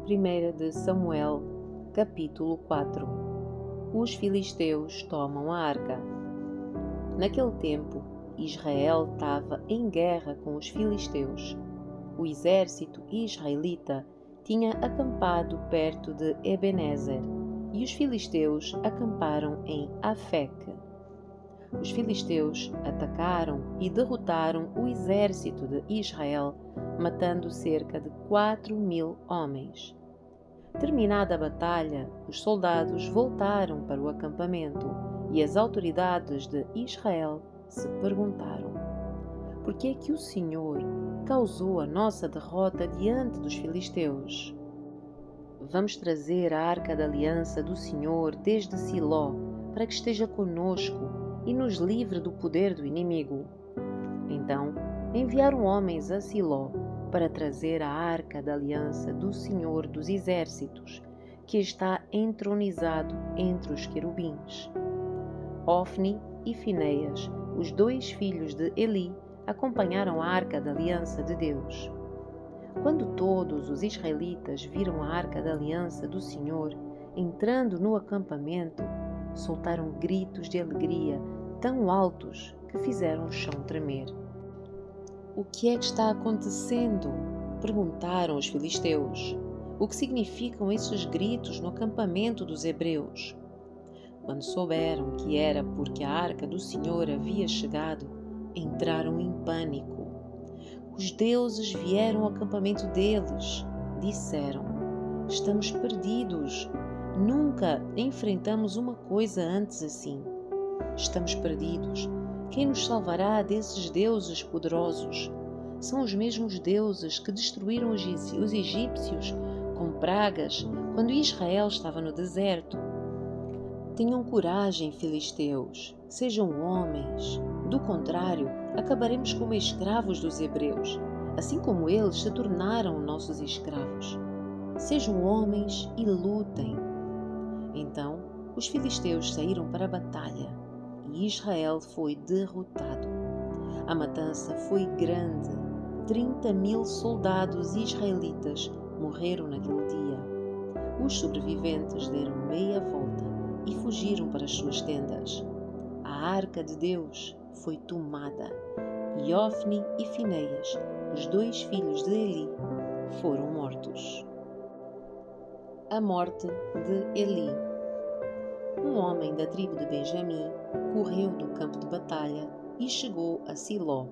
1 de Samuel, capítulo 4. Os filisteus tomam a arca. Naquele tempo, Israel estava em guerra com os filisteus. O exército israelita tinha acampado perto de Ebenezer e os filisteus acamparam em Afeque. Os filisteus atacaram e derrotaram o exército de Israel, matando cerca de 4.000 homens. Terminada a batalha, os soldados voltaram para o acampamento e as autoridades de Israel se perguntaram: por que é que o Senhor causou a nossa derrota diante dos filisteus? Vamos trazer a arca da aliança do Senhor desde Siló, para que esteja conosco e nos livre do poder do inimigo. Então enviaram homens a Siló para trazer a arca da aliança do Senhor dos Exércitos, que está entronizado entre os querubins. Ofni e Finéias, os dois filhos de Eli, acompanharam a arca da aliança de Deus. Quando todos os israelitas viram a arca da aliança do Senhor entrando no acampamento, soltaram gritos de alegria tão altos que fizeram o chão tremer. O que é que está acontecendo? Perguntaram os filisteus. O que significam esses gritos no acampamento dos hebreus? Quando souberam que era porque a arca do Senhor havia chegado, entraram em pânico. Os deuses vieram ao acampamento deles, disseram: estamos perdidos. Nunca enfrentamos uma coisa antes assim. Estamos perdidos. Quem nos salvará desses deuses poderosos? São os mesmos deuses que destruíram os egípcios com pragas quando Israel estava no deserto. Tenham coragem, filisteus. Sejam homens. Do contrário, acabaremos como escravos dos hebreus, assim como eles se tornaram nossos escravos. Sejam homens e lutem. Então, os filisteus saíram para a batalha e Israel foi derrotado. A matança foi grande. 30.000 soldados israelitas morreram naquele dia. Os sobreviventes deram meia volta e fugiram para as suas tendas. A arca de Deus foi tomada e Ofni e Finéias, os dois filhos de Eli, foram mortos. A morte de Eli. Um homem da tribo de Benjamim correu do campo de batalha e chegou a Siló,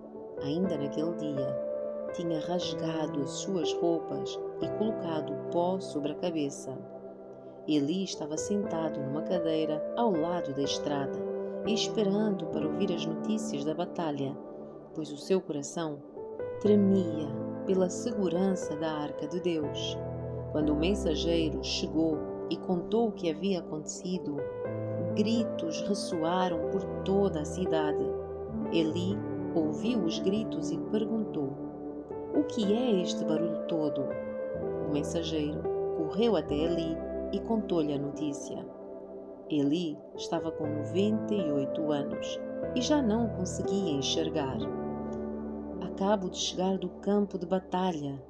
ainda naquele dia. Tinha rasgado as suas roupas e colocado pó sobre a cabeça. Eli estava sentado numa cadeira ao lado da estrada, esperando para ouvir as notícias da batalha, pois o seu coração tremia pela segurança da arca de Deus. Quando o mensageiro chegou e contou o que havia acontecido, gritos ressoaram por toda a cidade. Eli ouviu os gritos e perguntou: o que é este barulho todo? O mensageiro correu até Eli e contou-lhe a notícia. Eli estava com 98 anos e já não conseguia enxergar. Acabo de chegar do campo de batalha,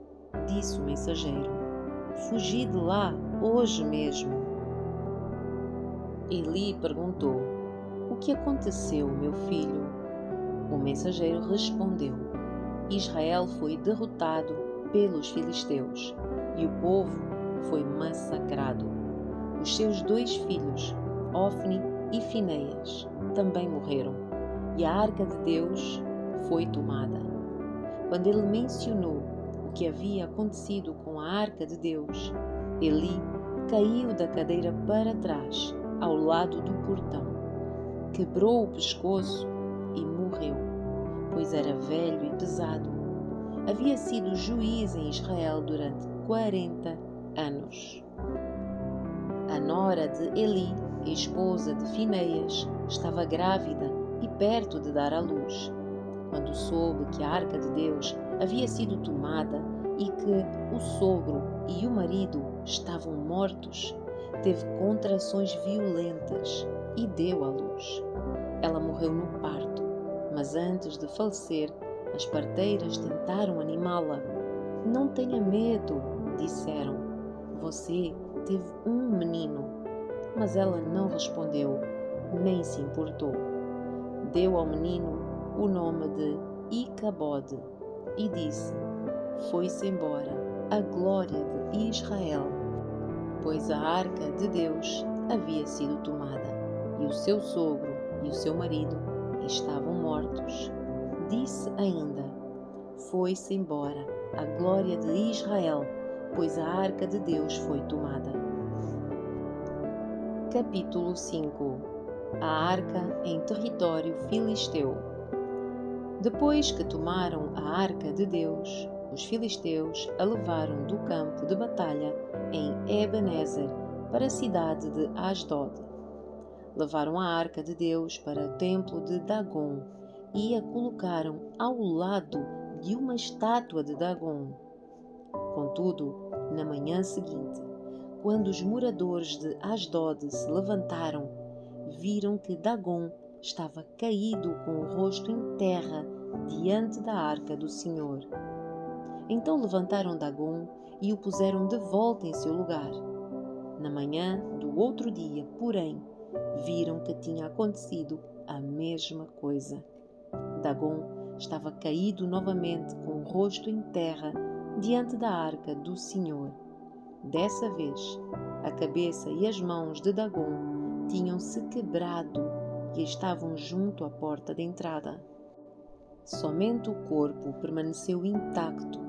disse o mensageiro. Fugi de lá hoje mesmo. Eli perguntou: o que aconteceu, meu filho? O mensageiro respondeu: Israel foi derrotado pelos filisteus e o povo foi massacrado. Os seus dois filhos, Ofni e Finéias, também morreram e a arca de Deus foi tomada. Quando ele mencionou o que havia acontecido com a arca de Deus, Eli caiu da cadeira para trás, ao lado do portão, quebrou o pescoço e morreu, pois era velho e pesado. Havia sido juiz em Israel durante 40 anos. A nora de Eli, esposa de Finéias, estava grávida e perto de dar à luz. Quando soube que a arca de Deus havia sido tomada e que o sogro e o marido estavam mortos, teve contrações violentas e deu à luz. Ela morreu no parto, mas antes de falecer, as parteiras tentaram animá-la. Não tenha medo, disseram. você teve um menino. Mas ela não respondeu, nem se importou. Deu ao menino o nome de Icabode e disse: foi-se embora a glória de Israel, pois a arca de Deus havia sido tomada, e o seu sogro e o seu marido estavam mortos. Disse ainda: foi-se embora a glória de Israel, pois a arca de Deus foi tomada. Capítulo 5. A arca em território filisteu. Depois que tomaram a arca de Deus, os filisteus a levaram do campo de batalha em Ebenezer para a cidade de Asdod. Levaram a arca de Deus para o templo de Dagon e a colocaram ao lado de uma estátua de Dagon. Contudo, na manhã seguinte, quando os moradores de Asdod se levantaram, viram que Dagon estava caído com o rosto em terra diante da arca do Senhor. Então levantaram Dagon e o puseram de volta em seu lugar. Na manhã do outro dia, porém, viram que tinha acontecido a mesma coisa. Dagon estava caído novamente com o rosto em terra diante da arca do Senhor. Dessa vez, a cabeça e as mãos de Dagon tinham-se quebrado e estavam junto à porta de entrada. Somente o corpo permaneceu intacto.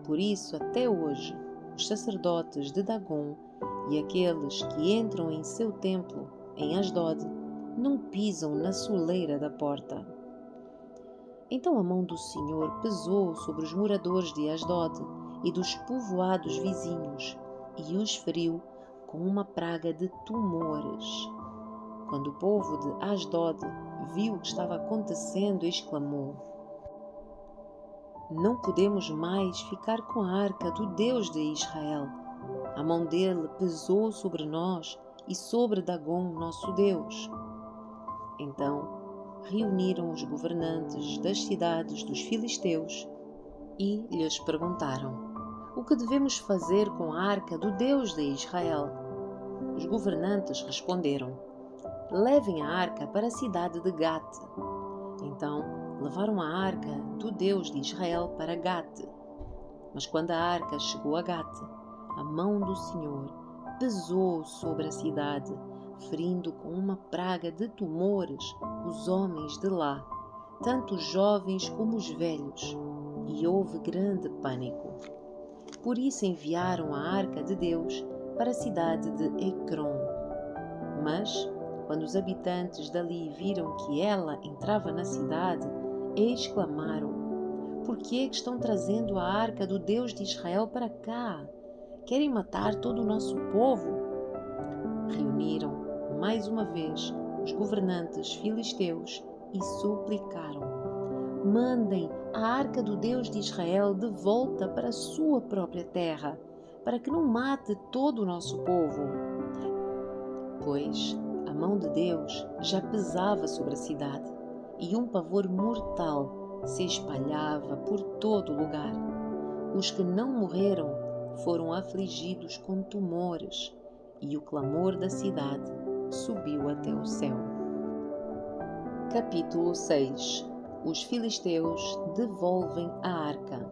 Por isso, até hoje, os sacerdotes de Dagon e aqueles que entram em seu templo, em Asdod, não pisam na soleira da porta. Então a mão do Senhor pesou sobre os moradores de Asdod e dos povoados vizinhos e os feriu com uma praga de tumores. Quando o povo de Asdod viu o que estava acontecendo, exclamou: não podemos mais ficar com a arca do Deus de Israel. A mão dele pesou sobre nós e sobre Dagon, nosso Deus. Então reuniram os governantes das cidades dos filisteus e lhes perguntaram: o que devemos fazer com a arca do Deus de Israel? Os governantes responderam: levem a arca para a cidade de Gate. Então levaram a arca do Deus de Israel para Gate. Mas quando a arca chegou a Gate, a mão do Senhor pesou sobre a cidade, ferindo com uma praga de tumores os homens de lá, tanto os jovens como os velhos, e houve grande pânico. Por isso enviaram a arca de Deus para a cidade de Ecrom. Mas, quando os habitantes dali viram que ela entrava na cidade, exclamaram: por que é que estão trazendo a arca do Deus de Israel para cá? Querem matar todo o nosso povo? Reuniram mais uma vez os governantes filisteus e suplicaram: mandem a arca do Deus de Israel de volta para a sua própria terra, para que não mate todo o nosso povo. Pois a mão de Deus já pesava sobre a cidade e um pavor mortal se espalhava por todo o lugar. Os que não morreram foram afligidos com tumores e o clamor da cidade subiu até o céu. Capítulo 6. Os filisteus devolvem a arca.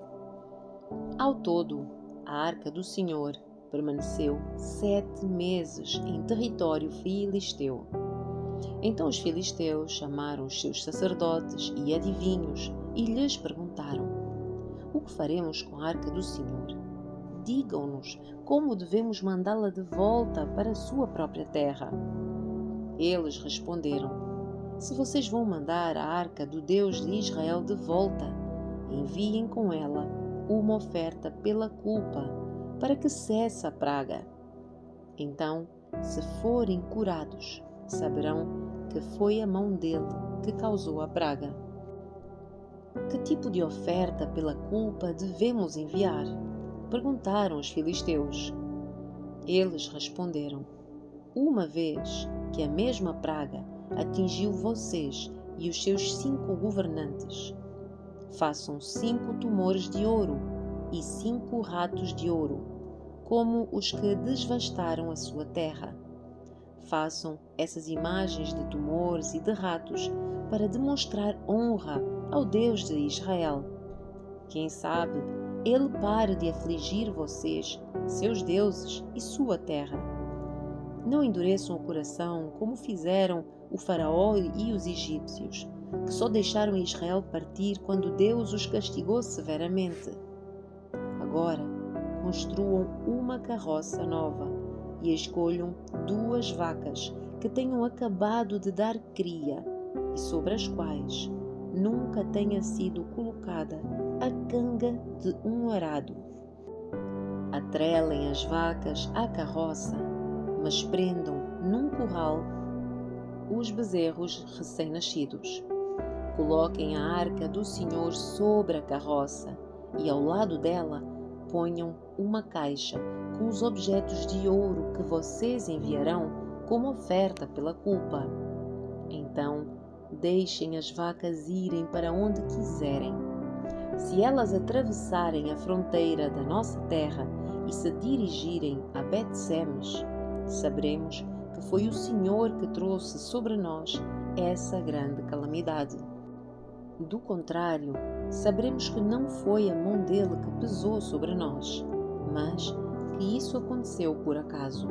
Ao todo, a arca do Senhor permaneceu 7 meses em território filisteu. Então os filisteus chamaram os seus sacerdotes e adivinhos e lhes perguntaram: o que faremos com a arca do Senhor? Digam-nos como devemos mandá-la de volta para a sua própria terra. Eles responderam: se vocês vão mandar a arca do Deus de Israel de volta, enviem com ela uma oferta pela culpa, para que cesse a praga. Então, se forem curados, saberão que foi a mão dele que causou a praga. Que tipo de oferta pela culpa devemos enviar? Perguntaram os filisteus. Eles responderam: uma vez que a mesma praga atingiu vocês e os seus 5 governantes, façam 5 tumores de ouro e 5 ratos de ouro. como os que devastaram a sua terra. Façam essas imagens de tumores e de ratos para demonstrar honra ao Deus de Israel. Quem sabe Ele pare de afligir vocês, seus deuses e sua terra. Não endureçam o coração como fizeram o faraó e os egípcios, que só deixaram Israel partir quando Deus os castigou severamente. Agora, construam uma carroça nova e escolham 2 vacas que tenham acabado de dar cria e sobre as quais nunca tenha sido colocada a canga de um arado. Atrelem as vacas à carroça, mas prendam num curral os bezerros recém-nascidos. Coloquem a arca do Senhor sobre a carroça e ao lado dela ponham uma caixa com os objetos de ouro que vocês enviarão como oferta pela culpa. Então, deixem as vacas irem para onde quiserem. Se elas atravessarem a fronteira da nossa terra e se dirigirem a Bet-Semes, saberemos que foi o Senhor que trouxe sobre nós essa grande calamidade. Do contrário, saberemos que não foi a mão dele que pesou sobre nós, mas que isso aconteceu por acaso.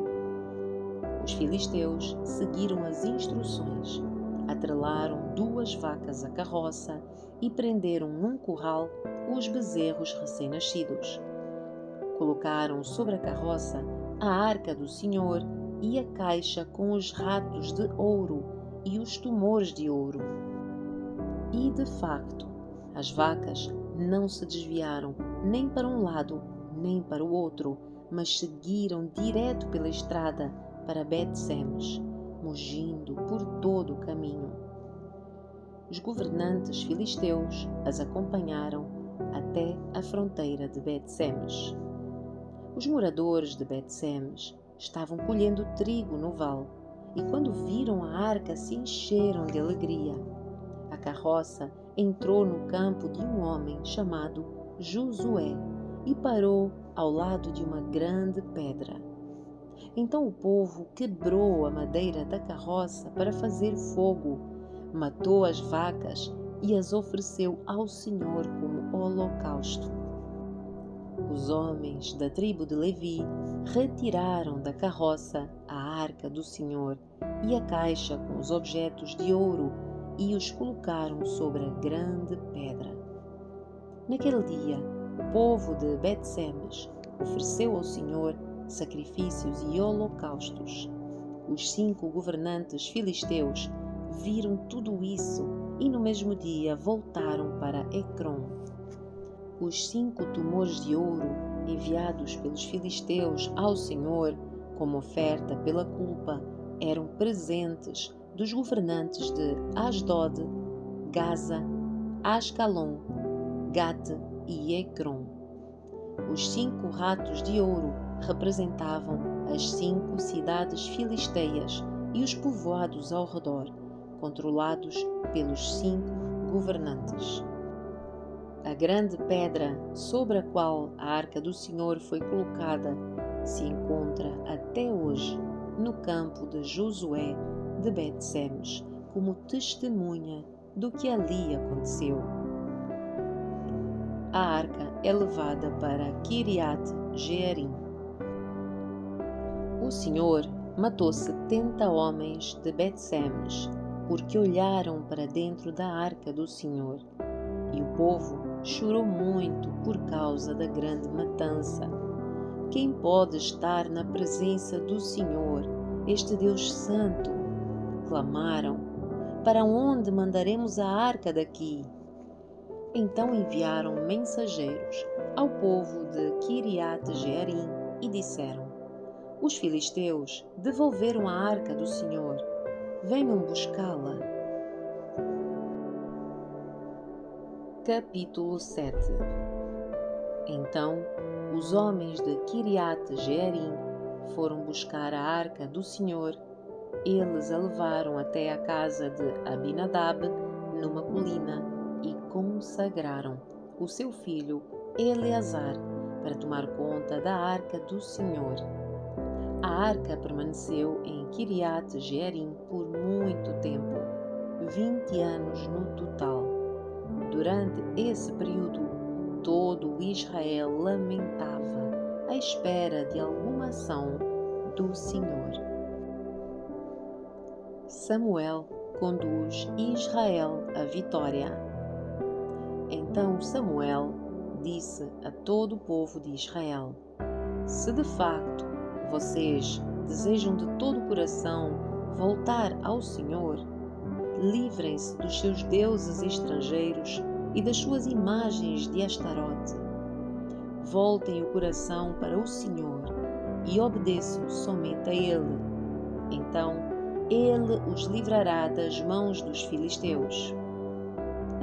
Os filisteus seguiram as instruções, atrelaram 2 vacas à carroça e prenderam num curral os bezerros recém-nascidos. Colocaram sobre a carroça a arca do Senhor e a caixa com os ratos de ouro e os tumores de ouro. E, de facto, as vacas não se desviaram nem para um lado nem para o outro, mas seguiram direto pela estrada para Bet-Semes, mugindo por todo o caminho. Os governantes filisteus as acompanharam até a fronteira de Bet-Semes. Os moradores de Bet-Semes estavam colhendo trigo no vale e, quando viram a arca, se encheram de alegria. A carroça entrou no campo de um homem chamado Josué e parou ao lado de uma grande pedra. Então o povo quebrou a madeira da carroça para fazer fogo, matou as vacas e as ofereceu ao Senhor como holocausto. Os homens da tribo de Levi retiraram da carroça a arca do Senhor e a caixa com os objetos de ouro e os colocaram sobre a grande pedra. Naquele dia, o povo de Bet-Semes ofereceu ao Senhor sacrifícios e holocaustos. Os 5 governantes filisteus viram tudo isso e no mesmo dia voltaram para Ecrom. Os 5 tumores de ouro enviados pelos filisteus ao Senhor como oferta pela culpa eram presentes dos governantes de Asdod, Gaza, Ascalon, Gate e Ecrom. Os 5 ratos de ouro representavam as 5 cidades filisteias e os povoados ao redor, controlados pelos 5 governantes. A grande pedra sobre a qual a arca do Senhor foi colocada se encontra até hoje no campo de Josué de Bet-Semes, como testemunha do que ali aconteceu. A arca é levada para Kiriat-Jearim. O Senhor matou 70 homens de Bet-Semes, porque olharam para dentro da arca do Senhor. E o povo chorou muito por causa da grande matança. Quem pode estar na presença do Senhor, este Deus Santo? Clamaram: para onde mandaremos a arca daqui? Então enviaram mensageiros ao povo de Kiriat-Jearim e disseram: os filisteus devolveram a arca do Senhor. Venham buscá-la. Capítulo 7. Então os homens de Kiriat-Jearim foram buscar a arca do Senhor. Eles a levaram até a casa de Abinadab, numa colina, e consagraram o seu filho Eleazar para tomar conta da arca do Senhor. A arca permaneceu em Kiriat Jearim por muito tempo, 20 anos no total. Durante esse período, todo Israel lamentava à espera de alguma ação do Senhor. Samuel conduz Israel à vitória. Então Samuel disse a todo o povo de Israel: se de facto vocês desejam de todo o coração voltar ao Senhor, livrem-se dos seus deuses estrangeiros e das suas imagens de Astarote. Voltem o coração para o Senhor e obedeçam somente a Ele. Então Ele os livrará das mãos dos filisteus.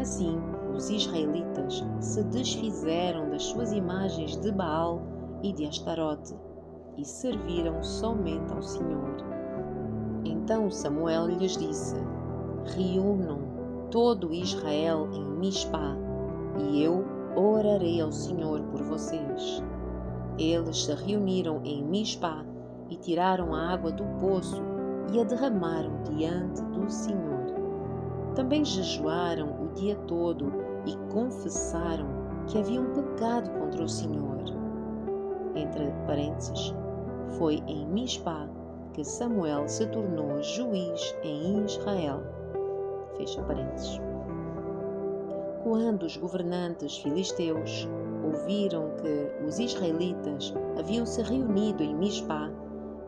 Assim, os israelitas se desfizeram das suas imagens de Baal e de Astarote e serviram somente ao Senhor. Então Samuel lhes disse: reúnam todo Israel em Mispa, e eu orarei ao Senhor por vocês. Eles se reuniram em Mispa e tiraram a água do poço e a derramaram diante do Senhor. Também jejuaram o dia todo e confessaram que haviam pecado contra o Senhor. Entre parênteses, foi em Mispa que Samuel se tornou juiz em Israel. Fecha parênteses. Quando os governantes filisteus ouviram que os israelitas haviam se reunido em Mispa,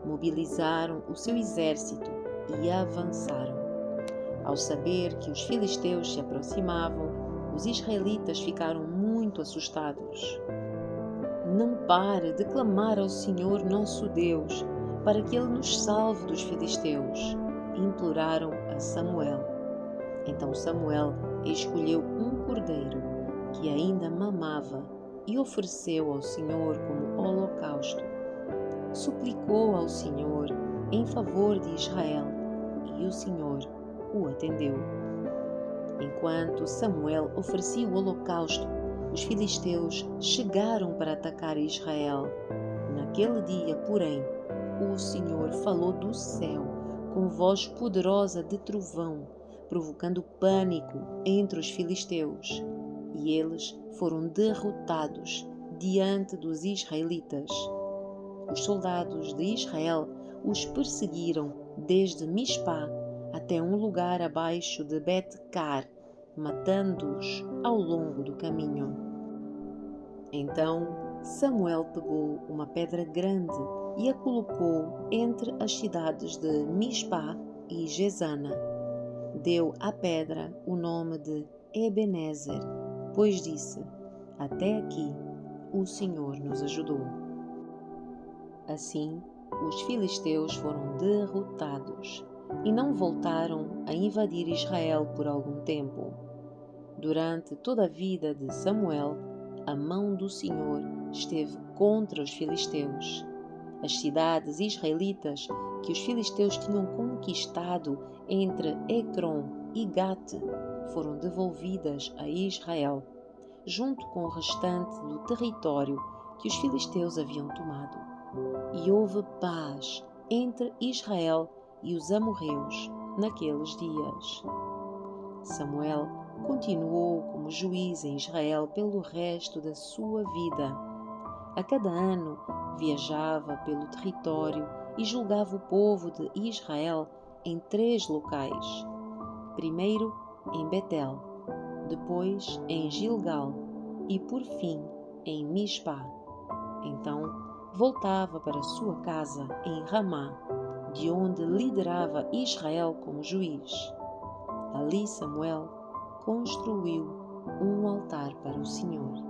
mobilizaram o seu exército e avançaram. Ao saber que os filisteus se aproximavam, os israelitas ficaram muito assustados. Não pare de clamar ao Senhor nosso Deus, para que Ele nos salve dos filisteus, imploraram a Samuel. Então Samuel escolheu um cordeiro que ainda mamava e ofereceu ao Senhor como holocausto. Suplicou ao Senhor em favor de Israel, e o Senhor o atendeu. Enquanto Samuel oferecia o holocausto, os filisteus chegaram para atacar Israel. Naquele dia, porém, o Senhor falou do céu com voz poderosa de trovão, provocando pânico entre os filisteus, e eles foram derrotados diante dos israelitas. Os soldados de Israel os perseguiram desde Mispa até um lugar abaixo de Bet-Car, matando-os ao longo do caminho. Então Samuel pegou uma pedra grande e a colocou entre as cidades de Mispa e Gesana. Deu à pedra o nome de Ebenezer, pois disse: até aqui o Senhor nos ajudou. Assim, os filisteus foram derrotados e não voltaram a invadir Israel por algum tempo. Durante toda a vida de Samuel, a mão do Senhor esteve contra os filisteus. As cidades israelitas que os filisteus tinham conquistado entre Ecrom e Gate foram devolvidas a Israel, junto com o restante do território que os filisteus haviam tomado. E houve paz entre Israel e os amorreus naqueles dias. Samuel continuou como juiz em Israel pelo resto da sua vida. A cada ano viajava pelo território e julgava o povo de Israel em 3 locais. Primeiro em Betel, depois em Gilgal e por fim em Mispa. Então voltava para sua casa em Ramá, de onde liderava Israel como juiz. Ali Samuel construiu um altar para o Senhor.